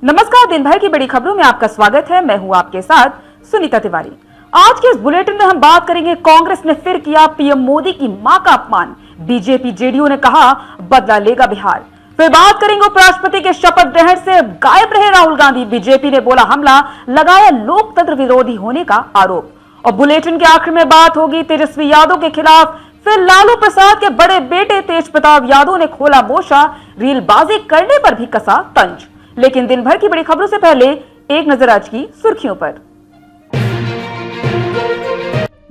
नमस्कार, दिन भर की बड़ी खबरों में आपका स्वागत है। मैं हूं आपके साथ सुनीता तिवारी। आज के इस बुलेटिन में हम बात करेंगे, कांग्रेस ने फिर किया पीएम मोदी की मां का अपमान। बीजेपी जेडीयू ने कहा बदला लेगा बिहार। फिर बात करेंगे उपराष्ट्रपति के शपथ ग्रहण से गायब रहे राहुल गांधी। बीजेपी ने बोला हमला, लगाया लोकतंत्र विरोधी होने का आरोप। और बुलेटिन के आखिर में बात होगी तेजस्वी यादव के खिलाफ। फिर लालू प्रसाद के बड़े बेटे तेज प्रताप यादव ने खोला मोर्चा, रीलबाजी करने पर भी कसा तंज। लेकिन दिन भर की बड़ी खबरों से पहले एक नजर आज की सुर्खियों पर।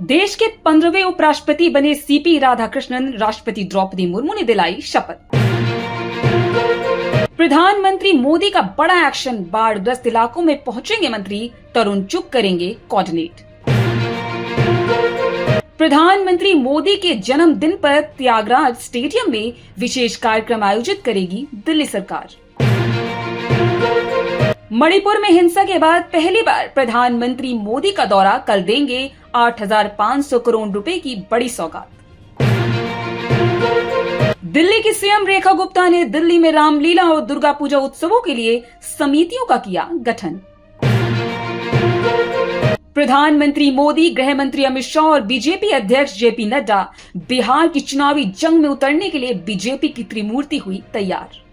देश के 15वें उपराष्ट्रपति बने सीपी राधाकृष्णन राष्ट्रपति द्रौपदी मुर्मू ने दिलाई शपथ। प्रधानमंत्री मोदी का बड़ा एक्शन, बाढ़ग्रस्त इलाकों में पहुंचेंगे मंत्री, तरुण चुग करेंगे कोऑर्डिनेट। प्रधानमंत्री मोदी के जन्मदिन पर त्यागराज स्टेडियम में विशेष कार्यक्रम आयोजित करेगी दिल्ली सरकार। मणिपुर में हिंसा के बाद पहली बार प्रधानमंत्री मोदी का दौरा, कल देंगे 8,500 करोड़ रुपए की बड़ी सौगात। दिल्ली की सीएम रेखा गुप्ता ने दिल्ली में रामलीला और दुर्गा पूजा उत्सवों के लिए समितियों का किया गठन। प्रधानमंत्री मोदी, गृह मंत्री अमित शाह और बीजेपी अध्यक्ष जेपी नड्डा बिहार की चुनावी जंग में उतरने के लिए बीजेपी की त्रिमूर्ति हुई तैयार।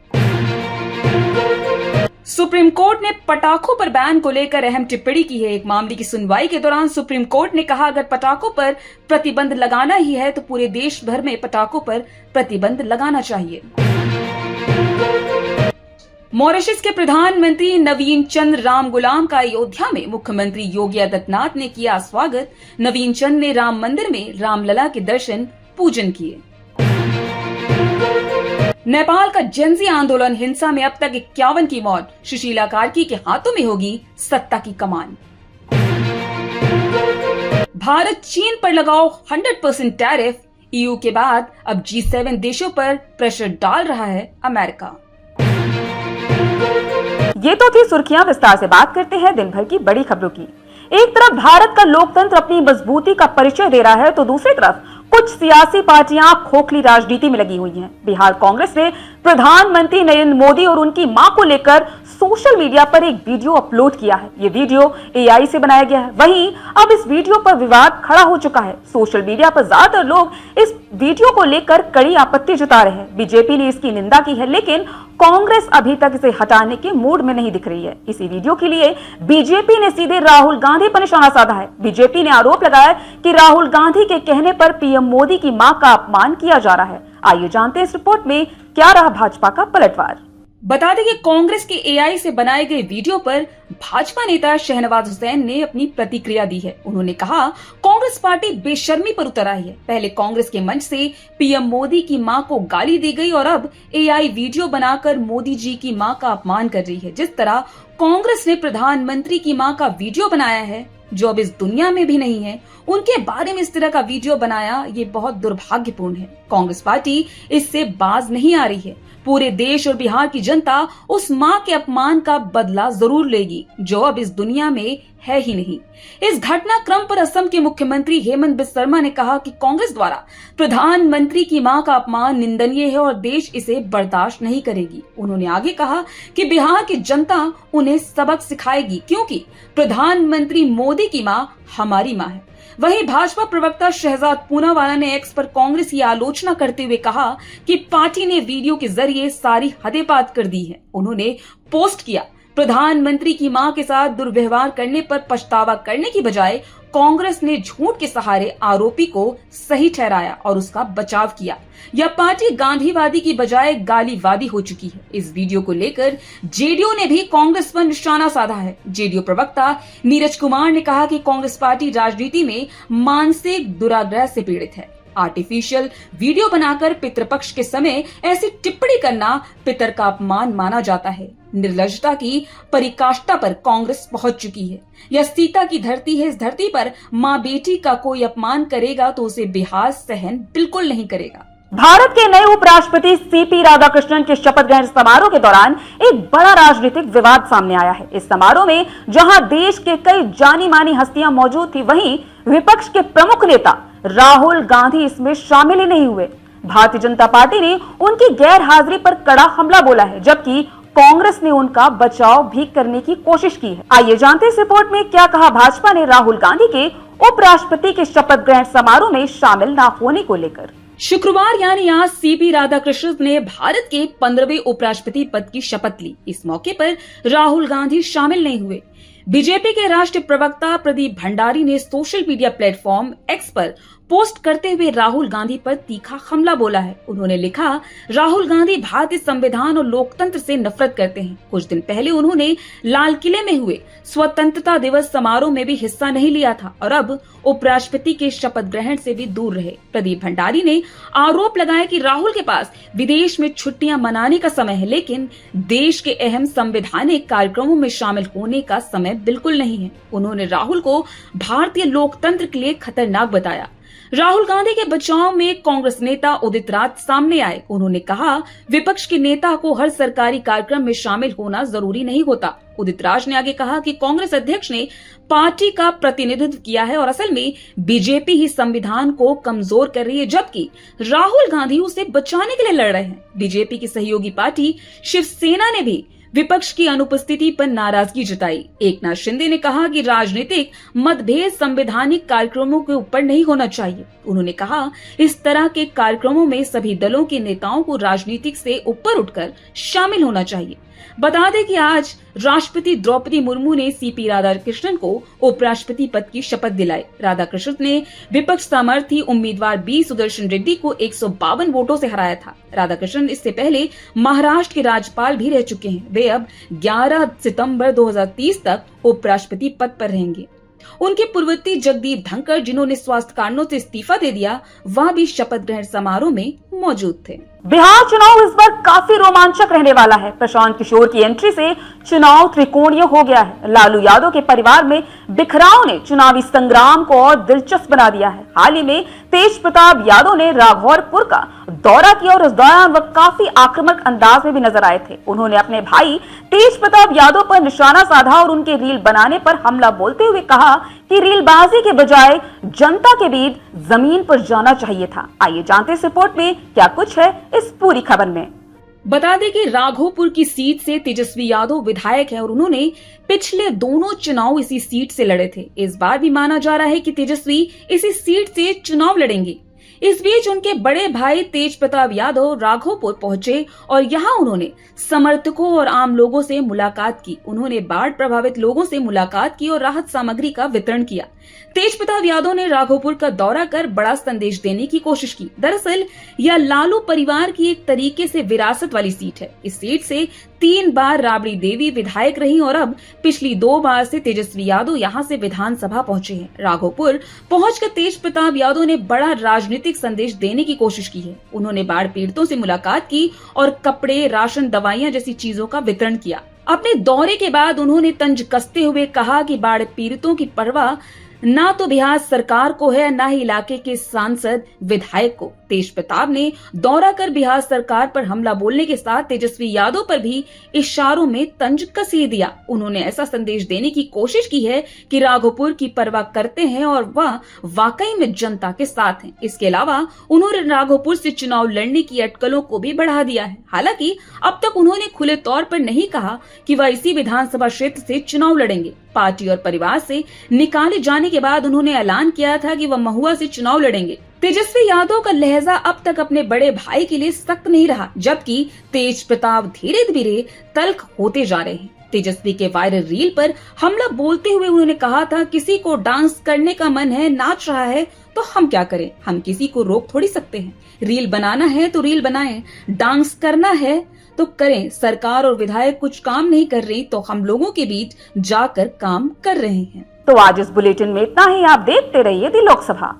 सुप्रीम कोर्ट ने पटाखों पर बैन को लेकर अहम टिप्पणी की है। एक मामले की सुनवाई के दौरान सुप्रीम कोर्ट ने कहा अगर पटाखों पर प्रतिबंध लगाना ही है तो पूरे देश भर में पटाखों पर प्रतिबंध लगाना चाहिए। मॉरिशस के प्रधानमंत्री नवीन चंद्र रामगुलाम का अयोध्या में मुख्यमंत्री योगी आदित्यनाथ ने किया स्वागत। नवीन चंद्र ने राम मंदिर में रामलला के दर्शन पूजन किए। नेपाल का जेनजी आंदोलन, हिंसा में अब तक 51 की मौत। सुशीला कार्की के हाथों में होगी सत्ता की कमान। भारत चीन पर लगाओ 100% टैरिफ। ईयू के बाद अब G7 देशों पर प्रेशर डाल रहा है अमेरिका। ये तो थी सुर्खियां। विस्तार से बात करते हैं दिन भर की बड़ी खबरों की। एक तरफ भारत का लोकतंत्र अपनी मजबूती का परिचय दे रहा है तो दूसरी तरफ कुछ सियासी पार्टियां खोखली राजनीति में लगी हुई हैं। बिहार कांग्रेस ने प्रधानमंत्री नरेंद्र मोदी और उनकी मां को लेकर सोशल मीडिया पर एक वीडियो अपलोड किया है। ये वीडियो AI से बनाया गया है। वहीं अब इस वीडियो पर विवाद खड़ा हो चुका है। सोशल मीडिया पर ज्यादातर लोग इस वीडियो को लेकर कड़ी आपत्ति जता रहे हैं। बीजेपी ने इसकी निंदा की है, लेकिन कांग्रेस अभी तक इसे हटाने के मूड में नहीं दिख रही है। इसी वीडियो के लिए बीजेपी ने सीधे राहुल गांधी पर निशाना साधा है। बीजेपी ने आरोप लगाया कि राहुल गांधी के कहने पर पीएम मोदी की मां का अपमान किया जा रहा है। आइए जानते हैं इस रिपोर्ट में क्या रहा भाजपा का पलटवार। बता दें कि कांग्रेस के AI से बनाए गए वीडियो पर भाजपा नेता शहनवाज हुसैन ने अपनी प्रतिक्रिया दी है। उन्होंने कहा कांग्रेस पार्टी बेशर्मी पर उतर आई है। पहले कांग्रेस के मंच से पीएम मोदी की मां को गाली दी गई और अब AI वीडियो बनाकर मोदी जी की मां का अपमान कर रही है। जिस तरह कांग्रेस ने प्रधानमंत्री की मां का वीडियो बनाया है जो अब इस दुनिया में भी नहीं है, उनके बारे में इस तरह का वीडियो बनाया, ये बहुत दुर्भाग्यपूर्ण है। कांग्रेस पार्टी इससे बाज नहीं आ रही है। पूरे देश और बिहार की जनता उस मां के अपमान का बदला जरूर लेगी जो अब इस दुनिया में है ही नहीं। इस घटनाक्रम पर असम के मुख्यमंत्री हेमंत बिस्वा ने कहा कि कांग्रेस द्वारा प्रधानमंत्री की मां का अपमान निंदनीय है और देश इसे बर्दाश्त नहीं करेगी। उन्होंने आगे कहा कि बिहार की जनता उन्हें सबक सिखाएगी क्योंकि प्रधानमंत्री मोदी की मां हमारी मां है। वहीं भाजपा प्रवक्ता शहजाद पूनावाला ने एक्स पर कांग्रेस की आलोचना करते हुए कहा कि पार्टी ने वीडियो के जरिए सारी हदें पार कर दी है। उन्होंने पोस्ट किया प्रधानमंत्री की मां के साथ दुर्व्यवहार करने पर पछतावा करने की बजाय कांग्रेस ने झूठ के सहारे आरोपी को सही ठहराया और उसका बचाव किया। यह पार्टी गांधीवादी की बजाय गालीवादी हो चुकी है। इस वीडियो को लेकर जेडीयू ने भी कांग्रेस पर निशाना साधा है। जेडीयू प्रवक्ता नीरज कुमार ने कहा कि कांग्रेस पार्टी राजनीति में मानसिक दुराग्रह से पीड़ित है। आर्टिफिशियल वीडियो बनाकर पितृपक्ष के समय ऐसी टिप्पणी करना पितर का अपमान माना जाता है। निर्लज्जता की पराकाष्ठा पर कांग्रेस पहुंच चुकी है। यह सीता की धरती है। इस धरती पर माँ बेटी का कोई अपमान करेगा तो उसे बिहार सहन बिल्कुल नहीं करेगा। भारत के नए उपराष्ट्रपति सीपी राधाकृष्णन के शपथ ग्रहण समारोह के दौरान एक बड़ा राजनीतिक विवाद सामने आया है। इस समारोह में जहां देश के कई जानी मानी हस्तियां मौजूद थी, वहीं विपक्ष के प्रमुख नेता राहुल गांधी इसमें शामिल ही नहीं हुए। भारतीय जनता पार्टी ने उनकी गैर हाजिरी पर कड़ा हमला बोला है, जबकि कांग्रेस ने उनका बचाव भी करने की कोशिश की है। आइए जानते हैं इस रिपोर्ट में क्या कहा भाजपा ने राहुल गांधी के उपराष्ट्रपति के शपथ ग्रहण समारोह में शामिल न होने को लेकर। शुक्रवार यानी आज सीपी राधाकृष्णन ने भारत के 15वें उपराष्ट्रपति पद की शपथ ली। इस मौके पर राहुल गांधी शामिल नहीं हुए। बीजेपी के राष्ट्रीय प्रवक्ता प्रदीप भंडारी ने सोशल मीडिया प्लेटफॉर्म एक्स पर पोस्ट करते हुए राहुल गांधी पर तीखा हमला बोला है। उन्होंने लिखा, राहुल गांधी भारतीय संविधान और लोकतंत्र से नफरत करते हैं। कुछ दिन पहले उन्होंने लाल किले में हुए स्वतंत्रता दिवस समारोह में भी हिस्सा नहीं लिया था और अब उपराष्ट्रपति के शपथ ग्रहण से भी दूर रहे। प्रदीप भंडारी ने आरोप लगाया कि राहुल के पास विदेश में छुट्टियां मनाने का समय है, लेकिन देश के अहम संवैधानिक कार्यक्रमों में शामिल होने का समय बिल्कुल नहीं है। उन्होंने राहुल को भारतीय लोकतंत्र के लिए खतरनाक बताया। राहुल गांधी के बचाव में कांग्रेस नेता उदित राज सामने आए। उन्होंने कहा, विपक्ष के नेता को हर सरकारी कार्यक्रम में शामिल होना जरूरी नहीं होता। उदित राज ने आगे कहा कि कांग्रेस अध्यक्ष ने पार्टी का प्रतिनिधित्व किया है और असल में बीजेपी ही संविधान को कमजोर कर रही है, जबकि राहुल गांधी उसे बचाने के लिए लड़ रहे हैं। बीजेपी की सहयोगी पार्टी शिवसेना ने भी विपक्ष की अनुपस्थिति पर नाराजगी जताई। एकनाथ शिंदे ने कहा कि राजनीतिक मतभेद संवैधानिक कार्यक्रमों के ऊपर नहीं होना चाहिए। उन्होंने कहा, इस तरह के कार्यक्रमों में सभी दलों के नेताओं को राजनीतिक से ऊपर उठकर शामिल होना चाहिए। बता दें कि आज राष्ट्रपति द्रौपदी मुर्मू ने सीपी राधाकृष्णन को उपराष्ट्रपति पद की शपथ दिलाई। राधाकृष्णन ने विपक्ष सामर्थी उम्मीदवार बी सुदर्शन रेड्डी को 152 वोटों से हराया था। राधाकृष्णन इससे पहले महाराष्ट्र के राज्यपाल भी रह चुके हैं। वे अब 11 सितंबर 2030 तक उपराष्ट्रपति पद पर रहेंगे। उनके पूर्ववर्ती जगदीप धनखड़, जिन्होंने स्वास्थ्य कारणों से इस्तीफा दे दिया, वह भी शपथ ग्रहण समारोह में मौजूद थे। बिहार चुनाव इस बार काफी रोमांचक रहने वाला है। प्रशांत किशोर की एंट्री से चुनाव त्रिकोणीय हो गया है। लालू यादव के परिवार में बिखराव ने चुनावी संग्राम को और दिलचस्प बना दिया है। हाल ही में तेज प्रताप यादव ने राघौरपुर का दौरा किया और इस दौरान वह काफी आक्रामक अंदाज में भी नजर आए थे। उन्होंने अपने भाई तेज प्रताप यादव पर निशाना साधा और उनके रील बनाने पर हमला बोलते हुए कहा कि रीलबाजी के बजाय जनता के बीच जमीन पर जाना चाहिए था। आइए जानते इस रिपोर्ट में क्या कुछ है इस पूरी खबर में। बता दें कि राघोपुर की सीट से तेजस्वी यादव विधायक है और उन्होंने पिछले दोनों चुनाव इसी सीट से लड़े थे। इस बार भी माना जा रहा है कि तेजस्वी इसी सीट से चुनाव लड़ेंगे। इस बीच उनके बड़े भाई तेज प्रताप यादव राघोपुर पहुंचे और यहां उन्होंने समर्थकों और आम लोगों से मुलाकात की। उन्होंने बाढ़ प्रभावित लोगों से मुलाकात की और राहत सामग्री का वितरण किया। तेज प्रताप यादव ने राघोपुर का दौरा कर बड़ा संदेश देने की कोशिश की। दरअसल यह लालू परिवार की एक तरीके से विरासत वाली सीट है। इस सीट से 3 बार राबड़ी देवी विधायक रही और अब पिछली 2 बार से तेजस्वी यादव यहां से विधानसभा पहुंचे हैं। राघोपुर पहुंचकर तेज प्रताप यादव ने बड़ा राजनीतिक संदेश देने की कोशिश की है। उन्होंने बाढ़ पीड़ितों से मुलाकात की और कपड़े, राशन, दवाइयां जैसी चीजों का वितरण किया। अपने दौरे के बाद उन्होंने तंज कसते हुए कहा कि बाढ़ पीड़ितों की परवाह ना तो बिहार सरकार को है, ना ही इलाके के सांसद विधायक को। तेज प्रताप ने दौरा कर बिहार सरकार पर हमला बोलने के साथ तेजस्वी यादव पर भी इशारों में तंज कस ही दिया। उन्होंने ऐसा संदेश देने की कोशिश की है कि राघोपुर की परवाह करते हैं और वह वाकई में जनता के साथ हैं। इसके अलावा उन्होंने राघोपुर से चुनाव लड़ने की अटकलों को भी बढ़ा दिया है। हालांकि अब तक उन्होंने खुले तौर पर नहीं कहा कि वह इसी विधानसभा क्षेत्र से चुनाव लड़ेंगे। पार्टी और परिवार से निकाले जाने के बाद उन्होंने ऐलान किया था कि वह महुआ से चुनाव लड़ेंगे। तेजस्वी यादव का लहजा अब तक अपने बड़े भाई के लिए सख्त नहीं रहा, जबकि तेज प्रताप धीरे धीरे तल्ख होते जा रहे हैं। तेजस्वी के वायरल रील पर हमला बोलते हुए उन्होंने कहा था, किसी को डांस करने का मन है, नाच रहा है तो हम क्या करें, हम किसी को रोक थोड़ी सकते हैं। रील बनाना है तो रील बनाएं, डांस करना है तो करें। सरकार और विधायक कुछ काम नहीं कर रही तो हम लोगों के बीच जाकर काम कर रहे हैं। तो आज इस बुलेटिन में इतना ही। आप देखते रहिए दी लोकसभा।